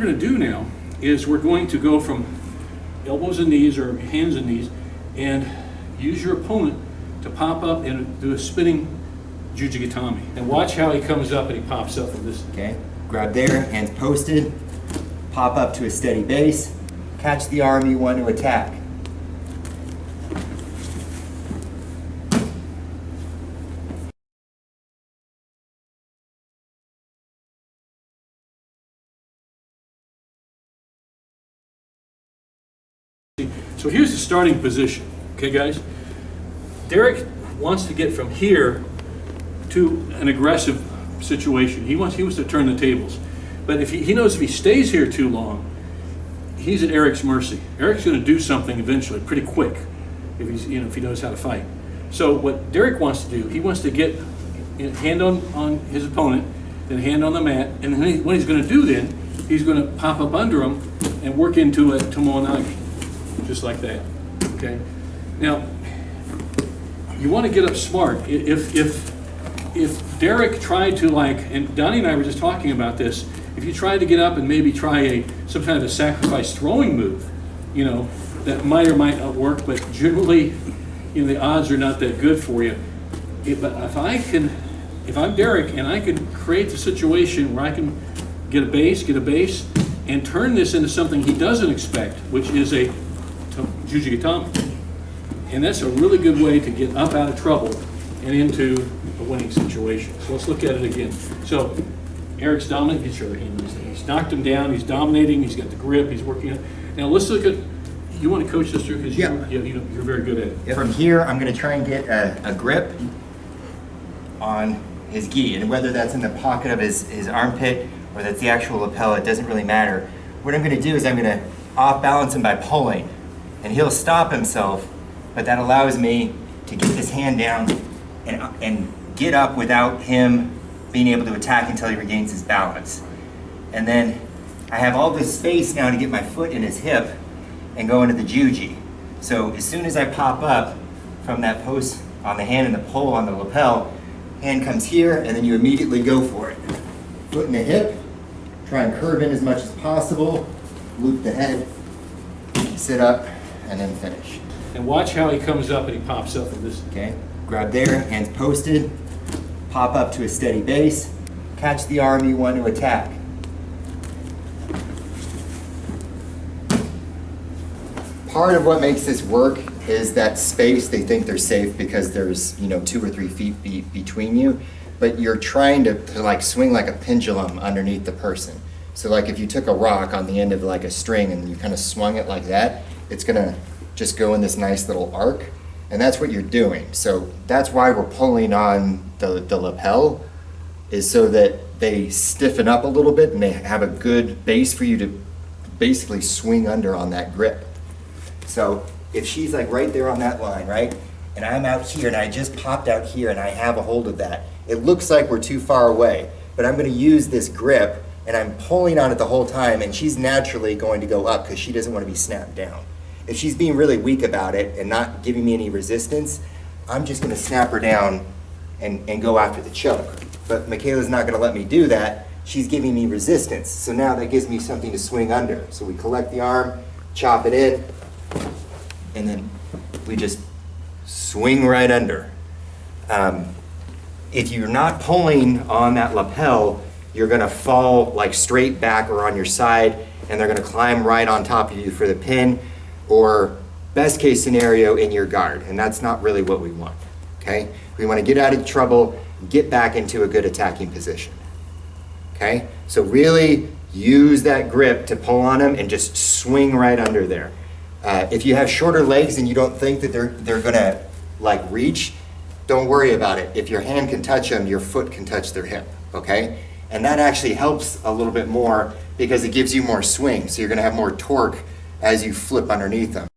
we're going to do now is we're going to go from elbows and knees or hands and knees and use your opponent to pop up and do a spinning Juji Gatame. And watch how he comes up and he pops up from this. Okay, grab there, hands posted, pop up to a steady base, catch the arm you want to attack. So here's the starting position, okay guys? Derek wants to get from here to an aggressive situation. He wants to turn the tables. But if he knows if he stays here too long, he's at Eric's mercy. Eric's going to do something eventually, pretty quick, if he knows how to fight. So what Derek wants to do, he wants to get hand on his opponent, then hand on the mat, and then what he's going to do then, he's going to pop up under him and work into a tomoe-nage, just like that. Okay. Now, you want to get up smart. If Derek tried to, like, and Donnie and I were just talking about this, if you tried to get up and maybe try some kind of a sacrifice throwing move, that might or might not work, but generally, the odds are not that good for you. But if I'm Derek and I can create the situation where I can get a base, and turn this into something he doesn't expect, which is a Juji Gatame. And that's a really good way to get up out of trouble and into a winning situation. So let's look at it again. So Eric's dominant. Get your other hand on this thing. He's knocked him down. He's dominating. He's got the grip. He's working it. Now let's look at. You want to coach this through because you're very good at it. Yep. From here, I'm going to try and get a grip on his gi, and whether that's in the pocket of his armpit or that's the actual lapel, it doesn't really matter. What I'm going to do is I'm going to off balance him by pulling, and he'll stop himself. But that allows me to get this hand down and get up without him being able to attack until he regains his balance. And then I have all this space now to get my foot in his hip and go into the juji. So as soon as I pop up from that post on the hand and the pull on the lapel, hand comes here and then you immediately go for it. Foot in the hip, try and curve in as much as possible, loop the head, sit up, and then finish. And watch how he comes up and he pops up from this. Okay, grab there, hands posted, pop up to a steady base, catch the arm you want to attack. Part of what makes this work is that space. They think they're safe because there's 2 or 3 feet between you, but you're trying to like swing like a pendulum underneath the person. So like if you took a rock on the end of like a string and you kind of swung it like that, it's gonna just go in this nice little arc, and that's what you're doing. So that's why we're pulling on the lapel, is so that they stiffen up a little bit and they have a good base for you to basically swing under on that grip. So if she's like right there on that line, right, and I'm out here and I just popped out here and I have a hold of that, it looks like we're too far away, but I'm going to use this grip and I'm pulling on it the whole time, and she's naturally going to go up because she doesn't want to be snapped down. If she's being really weak about it and not giving me any resistance, I'm just going to snap her down and go after the choke. But Michaela's not going to let me do that. She's giving me resistance. So now that gives me something to swing under. So we collect the arm, chop it in, and then we just swing right under. If you're not pulling on that lapel, you're going to fall like straight back or on your side, and they're going to climb right on top of you for the pin, or best case scenario in your guard, and that's not really what we want, okay? We want to get out of trouble, get back into a good attacking position, okay? So really use that grip to pull on them and just swing right under there. If you have shorter legs and you don't think that they're gonna like reach, don't worry about it. If your hand can touch them, your foot can touch their hip, okay? And that actually helps a little bit more because it gives you more swing, so you're gonna have more torque as you flip underneath them.